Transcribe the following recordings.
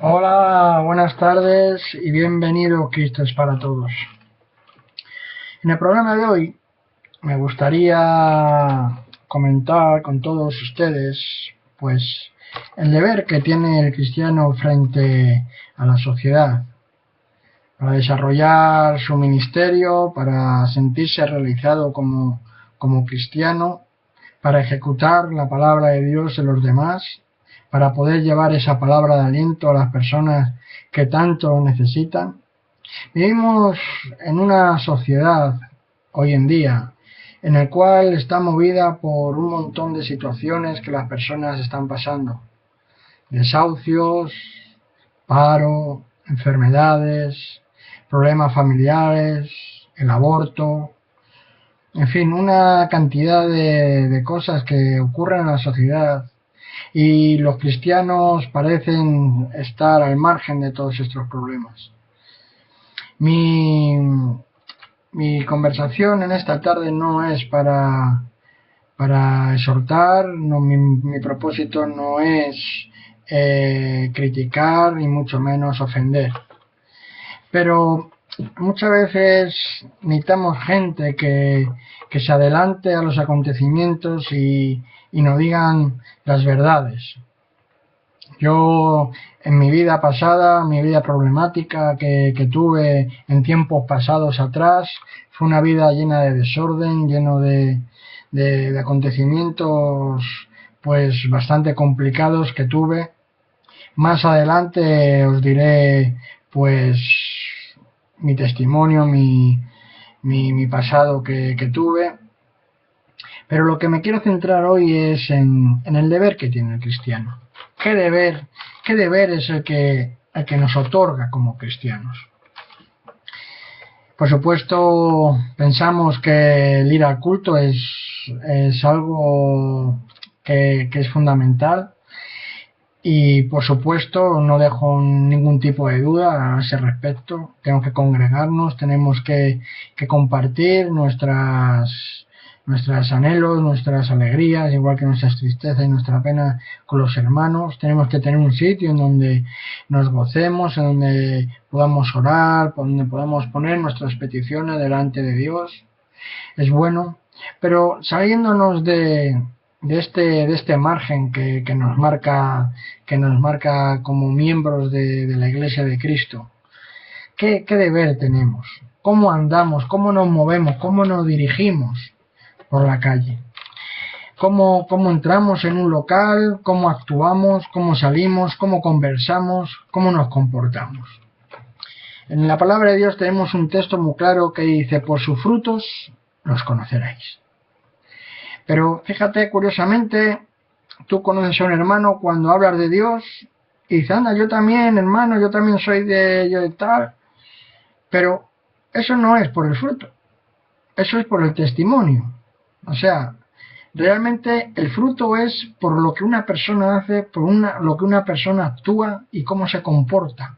Hola, buenas tardes y bienvenido Cristo es para todos. En el programa de hoy me gustaría comentar con todos ustedes pues el deber que tiene el cristiano frente a la sociedad, para desarrollar su ministerio, para sentirse realizado como cristiano, para ejecutar la palabra de Dios en los demás, para poder llevar esa palabra de aliento a las personas que tanto lo necesitan. Vivimos en una sociedad hoy en día en el cual está movida por un montón de situaciones que las personas están pasando. Desahucios, paro, enfermedades, problemas familiares, el aborto, en fin, una cantidad de cosas que ocurren en la sociedad y los cristianos parecen estar al margen de todos estos problemas. Mi, mi conversación en esta tarde no es para exhortar, no, mi propósito no es criticar ni mucho menos ofender. Pero muchas veces necesitamos gente que se adelante a los acontecimientos y nos digan las verdades. Yo en mi vida pasada, mi vida problemática que tuve en tiempos pasados atrás, fue una vida llena de desorden, lleno de acontecimientos pues bastante complicados que tuve. Más adelante os diré pues mi testimonio, mi pasado que tuve. Pero lo que me quiero centrar hoy es en el deber que tiene el cristiano. ¿Qué deber es el que nos otorga como cristianos? Por supuesto, pensamos que el ir al culto es algo que es fundamental. Y por supuesto no dejo ningún tipo de duda a ese respecto. Tenemos que congregarnos, tenemos que compartir nuestros anhelos, nuestras alegrías, igual que nuestras tristezas y nuestra pena con los hermanos. Tenemos que tener un sitio en donde nos gocemos, en donde podamos orar, donde podamos poner nuestras peticiones delante de Dios. Es bueno, pero saliéndonos de este margen que nos marca como miembros de la Iglesia de Cristo, ¿qué deber tenemos? ¿Cómo andamos? ¿Cómo nos movemos? ¿Cómo nos dirigimos por la calle? ¿Cómo entramos en un local? ¿Cómo actuamos? ¿Cómo salimos? ¿Cómo conversamos? ¿Cómo nos comportamos? En la palabra de Dios tenemos un texto muy claro que dice: por sus frutos los conoceréis. Pero fíjate, curiosamente, tú conoces a un hermano cuando hablas de Dios y dices: anda, yo también, hermano, yo también soy de tal. Pero eso no es por el fruto, eso es por el testimonio. O sea, realmente el fruto es por lo que una persona hace, lo que una persona actúa y cómo se comporta,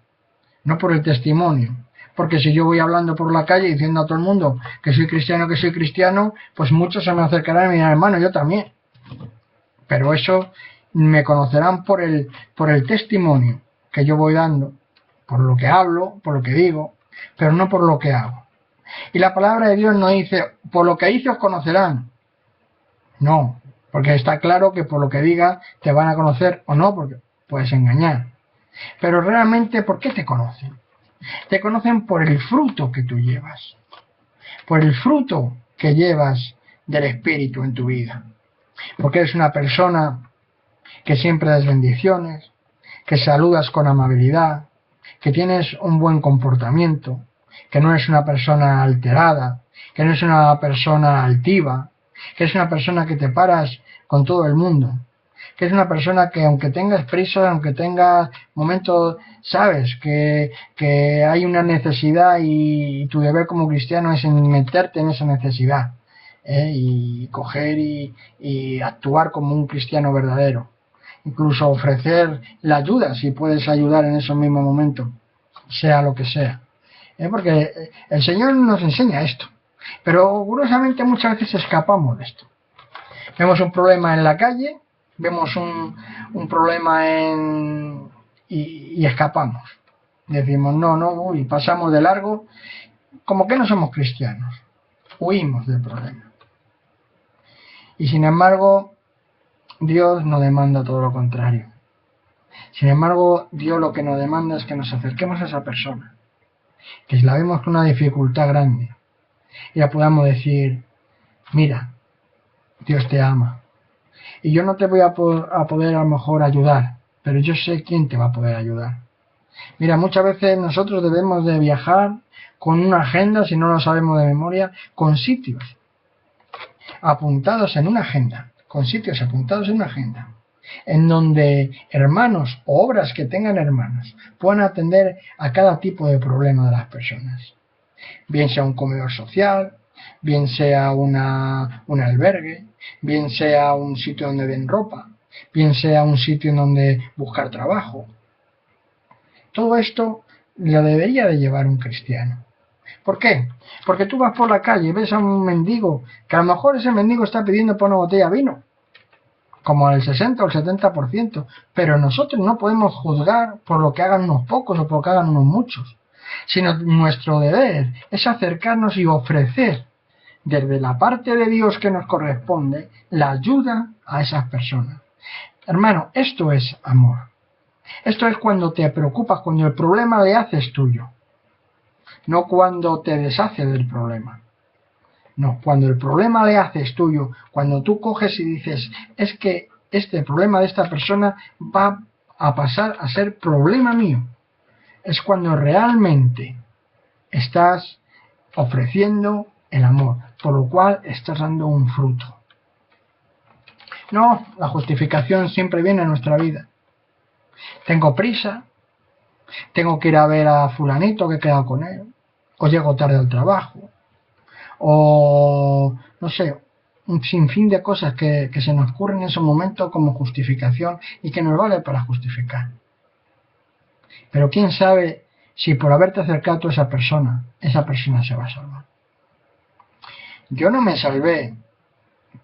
no por el testimonio. Porque si yo voy hablando por la calle diciendo a todo el mundo que soy cristiano, pues muchos se me acercarán y me dirán: hermano, yo también. Pero eso me conocerán por el testimonio que yo voy dando, por lo que hablo, por lo que digo, pero no por lo que hago. Y la palabra de Dios no dice: por lo que hice os conocerán. No, porque está claro que por lo que diga te van a conocer o no, porque puedes engañar. Pero realmente, ¿por qué te conocen? Te conocen por el fruto que tú llevas, por el fruto que llevas del Espíritu en tu vida. Porque eres una persona que siempre das bendiciones, que saludas con amabilidad, que tienes un buen comportamiento, que no eres una persona alterada, que no eres una persona altiva, que eres una persona que te paras con todo el mundo, que es una persona que aunque tengas prisa, aunque tengas momentos, sabes que hay una necesidad y tu deber como cristiano es meterte en esa necesidad, y coger y actuar como un cristiano verdadero. Incluso ofrecer la ayuda si puedes ayudar en esos mismos momentos, sea lo que sea. Porque el Señor nos enseña esto, pero curiosamente muchas veces escapamos de esto. Vemos un problema en la calle, vemos un problema en y escapamos. Decimos, no, y pasamos de largo, como que no somos cristianos. Huimos del problema. Y sin embargo, Dios nos demanda todo lo contrario. Sin embargo, Dios lo que nos demanda es que nos acerquemos a esa persona, que si la vemos con una dificultad grande, y la podamos decir, mira, Dios te ama, y yo no te voy a poder a lo mejor ayudar, pero yo sé quién te va a poder ayudar. Mira, muchas veces nosotros debemos de viajar con una agenda, si no lo sabemos de memoria, con sitios apuntados en una agenda, en donde hermanos o obras que tengan hermanos puedan atender a cada tipo de problema de las personas. Bien sea un comedor social, bien sea un albergue, bien sea un sitio donde den ropa, bien sea un sitio en donde buscar trabajo. Todo esto lo debería de llevar un cristiano. ¿Por qué? Porque tú vas por la calle y ves a un mendigo, que a lo mejor ese mendigo está pidiendo por una botella de vino, como el 60 o el 70%, pero nosotros no podemos juzgar por lo que hagan unos pocos o por lo que hagan unos muchos, sino nuestro deber es acercarnos y ofrecer desde la parte de Dios que nos corresponde la ayuda a esas personas. Hermano, esto es amor. Esto es cuando te preocupas, cuando el problema le haces tuyo, no cuando te deshaces del problema. No, cuando el problema le haces tuyo, cuando tú coges y dices, es que este problema de esta persona va a pasar a ser problema mío, es cuando realmente estás ofreciendo el amor, por lo cual estás dando un fruto. No, la justificación siempre viene a nuestra vida. Tengo prisa, tengo que ir a ver a fulanito que he quedado con él, o llego tarde al trabajo, o no sé, un sinfín de cosas que se nos ocurren en ese momento como justificación y que nos vale para justificar. Pero quién sabe si por haberte acercado a esa persona se va a salvar. Yo no me salvé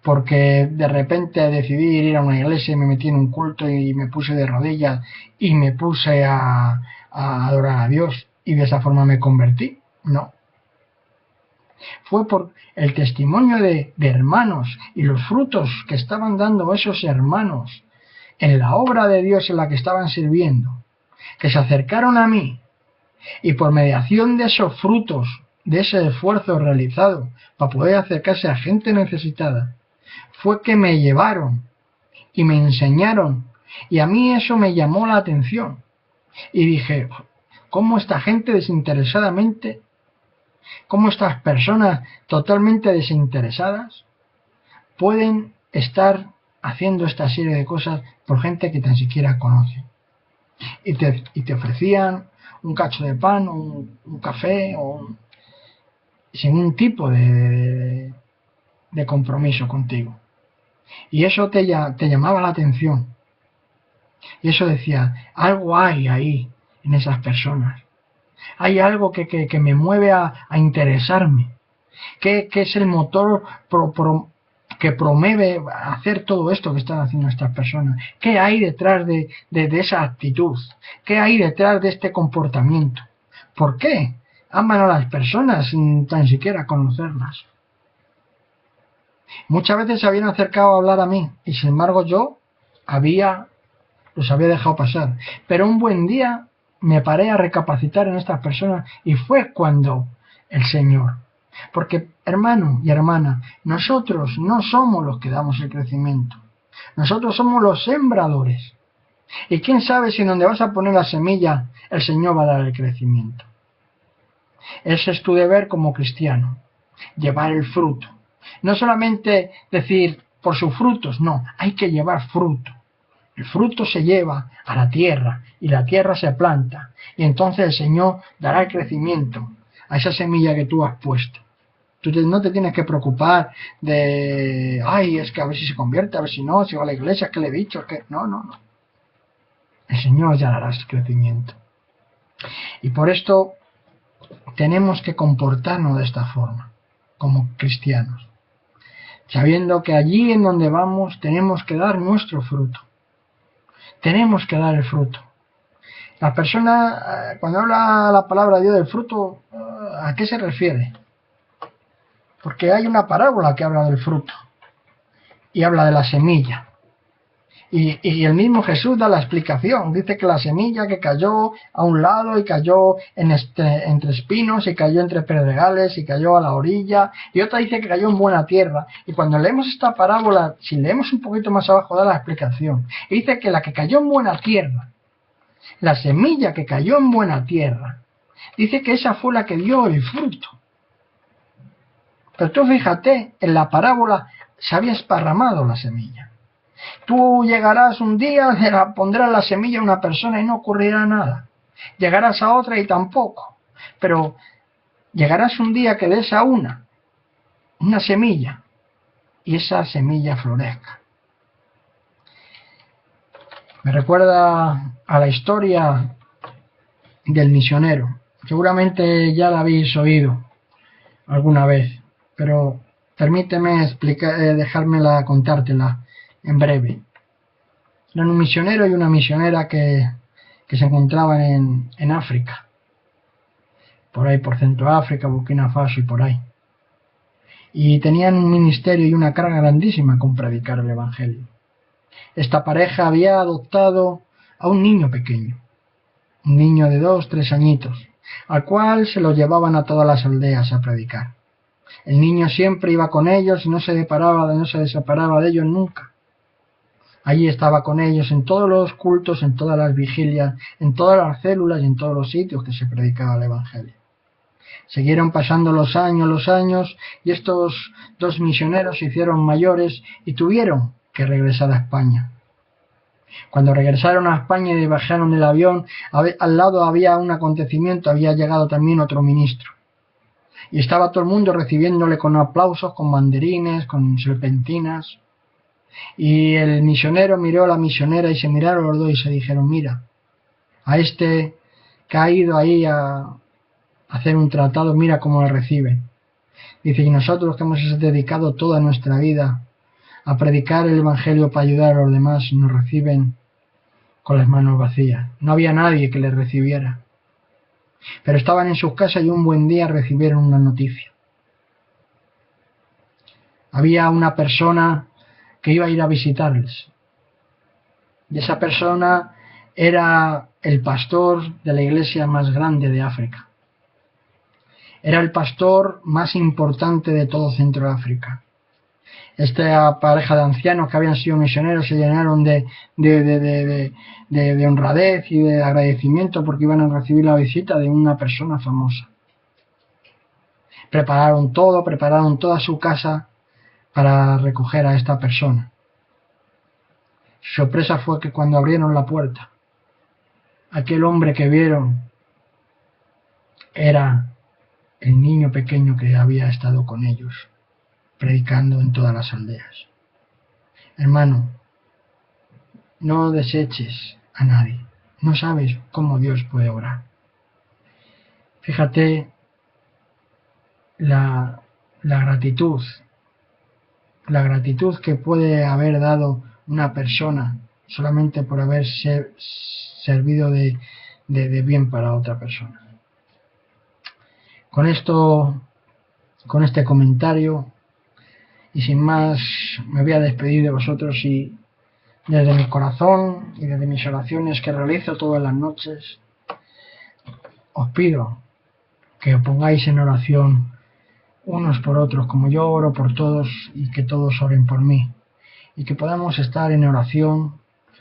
porque de repente decidí ir a una iglesia y me metí en un culto y me puse de rodillas y me puse a adorar a Dios y de esa forma me convertí. No. Fue por el testimonio de hermanos y los frutos que estaban dando esos hermanos en la obra de Dios en la que estaban sirviendo, que se acercaron a mí, y por mediación de esos frutos, de ese esfuerzo realizado para poder acercarse a gente necesitada, fue que me llevaron y me enseñaron, y a mí eso me llamó la atención. Y dije, ¿cómo esta gente desinteresadamente, cómo estas personas totalmente desinteresadas pueden estar haciendo esta serie de cosas por gente que tan siquiera conoce? Y te ofrecían un cacho de pan, un café, sin un tipo de compromiso contigo. Y eso te llamaba la atención. Y eso decía, algo hay ahí en esas personas. Hay algo que me mueve a interesarme. Que es el motor que promueve hacer todo esto que están haciendo estas personas. ¿Qué hay detrás de esa actitud? ¿Qué hay detrás de este comportamiento? ¿Por qué aman a las personas sin tan siquiera conocerlas? Muchas veces se habían acercado a hablar a mí y sin embargo yo los había dejado pasar. Pero un buen día me paré a recapacitar en estas personas y fue cuando el Señor. Porque, hermano y hermana, nosotros no somos los que damos el crecimiento. Nosotros somos los sembradores. Y quién sabe si en donde vas a poner la semilla, el Señor va a dar el crecimiento. Ese es tu deber como cristiano, llevar el fruto. No solamente decir por sus frutos, no, hay que llevar fruto. El fruto se lleva a la tierra y la tierra se planta y entonces el Señor dará el crecimiento a esa semilla que tú has puesto. Tú no te tienes que preocupar de, ay, es que a ver si se convierte, a ver si no, si va a la iglesia, que le he dicho, que no. El Señor ya dará ese crecimiento. Y por esto tenemos que comportarnos de esta forma, como cristianos, sabiendo que allí en donde vamos tenemos que dar nuestro fruto. Tenemos que dar el fruto. La persona, cuando habla la palabra de Dios del fruto, ¿a qué se refiere? Porque hay una parábola que habla del fruto y habla de la semilla. Y el mismo Jesús da la explicación. Dice que la semilla que cayó a un lado y cayó entre espinos y cayó entre pedregales y cayó a la orilla. Y otra dice que cayó en buena tierra. Y cuando leemos esta parábola, si leemos un poquito más abajo, da la explicación. Y dice que la que cayó en buena tierra, la semilla que cayó en buena tierra, dice que esa fue la que dio el fruto. Pero tú fíjate, en la parábola se había esparramado la semilla. Tú llegarás un día, pondrás la semilla a una persona y no ocurrirá nada. Llegarás a otra y tampoco. Pero llegarás un día que des a una semilla, y esa semilla florezca. Me recuerda a la historia del misionero. Seguramente ya la habéis oído alguna vez, pero permíteme dejármela contártela en breve. Eran un misionero y una misionera que se encontraban en África, por ahí por Centroáfrica, Burkina Faso y por ahí. Y tenían un ministerio y una carga grandísima con predicar el Evangelio. Esta pareja había adoptado a un niño pequeño, un niño de 2, 3 añitos, al cual se lo llevaban a todas las aldeas a predicar. El niño siempre iba con ellos y no se separaba de ellos nunca. Allí estaba con ellos en todos los cultos, en todas las vigilias, en todas las células y en todos los sitios que se predicaba el Evangelio. Siguieron pasando los años, y estos dos misioneros se hicieron mayores y tuvieron que regresar a España. Cuando regresaron a España y bajaron del avión, al lado había un acontecimiento, había llegado también otro ministro. Y estaba todo el mundo recibiéndole con aplausos, con banderines, con serpentinas. Y el misionero miró a la misionera y se miraron los dos y se dijeron: mira, a este que ha ido ahí a hacer un tratado, mira cómo lo recibe. Dice: y nosotros que hemos dedicado toda nuestra vida a predicar el Evangelio para ayudar a los demás, nos reciben con las manos vacías. No había nadie que les recibiera. Pero estaban en sus casas y un buen día recibieron una noticia. Había una persona que iba a ir a visitarles. Y esa persona era el pastor de la iglesia más grande de África. Era el pastor más importante de todo Centroáfrica. Esta pareja de ancianos que habían sido misioneros se llenaron de honradez y de agradecimiento porque iban a recibir la visita de una persona famosa. Prepararon toda su casa para recoger a esta persona. Su sorpresa fue que cuando abrieron la puerta, aquel hombre que vieron era el niño pequeño que había estado con ellos, predicando en todas las aldeas. Hermano, no deseches a nadie. No sabes cómo Dios puede obrar. Fíjate la gratitud que puede haber dado una persona solamente por haber servido de bien para otra persona. Con este comentario y sin más, me voy a despedir de vosotros y desde mi corazón y desde mis oraciones que realizo todas las noches, os pido que os pongáis en oración unos por otros, como yo oro por todos, y que todos oren por mí, y que podamos estar en oración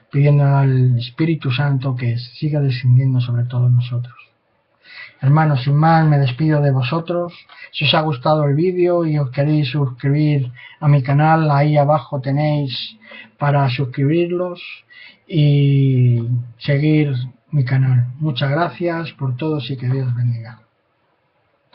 pidiendo al Espíritu Santo que siga descendiendo sobre todos nosotros. Hermanos, sin más, me despido de vosotros. Si os ha gustado el vídeo y os queréis suscribir a mi canal, ahí abajo tenéis para suscribirlos y seguir mi canal. Muchas gracias por todos y que Dios bendiga.